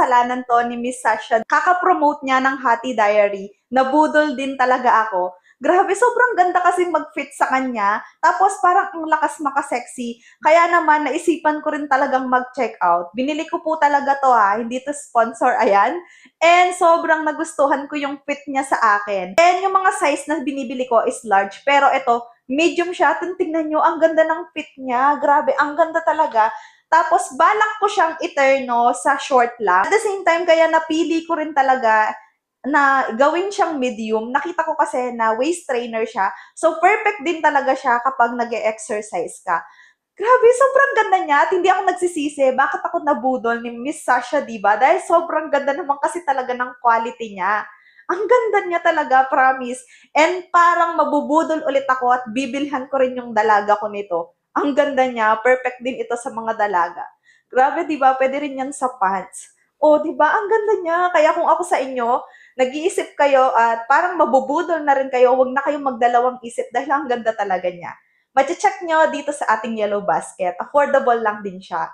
kasalanan to ni Miss Sasha. Kaka-promote niya ng Hati Diary. Nabudol din talaga ako. Grabe, sobrang ganda kasing mag-fit sa kanya. Tapos parang ang lakas makasexy. Kaya naman, naisipan ko rin talagang mag-check out. Binili ko po talaga to ha, hindi to sponsor, ayan. And sobrang nagustuhan ko yung fit niya sa akin. And yung mga size na binibili ko is large. Pero ito, medium siya. Tingnan nyo, ang ganda ng fit niya. Grabe, ang ganda talaga. Tapos, balak ko siyang iterno sa short lang. At the same time, kaya napili ko rin talaga na gawin siyang medium. Nakita ko kasi na waist trainer siya. So, perfect din talaga siya kapag nag-exercise ka. Grabe, sobrang ganda niya at hindi ako nagsisisi. Bakit ako nabudol ni Miss Sasha, diba? Dahil sobrang ganda naman kasi talaga ng quality niya. Ang ganda niya talaga, promise. And parang mabubudol ulit ako at bibilhan ko rin yung dalaga ko nito. Ang ganda niya, perfect din ito sa mga dalaga. Grabe, diba? Pwede rin yan sa pants. Oh, diba? Ang ganda niya. Kaya kung ako sa inyo, nag-iisip kayo at parang mabubudol na rin kayo, huwag na kayong magdalawang isip dahil ang ganda talaga niya. Mache-check nyo dito sa ating yellow basket. Affordable lang din siya.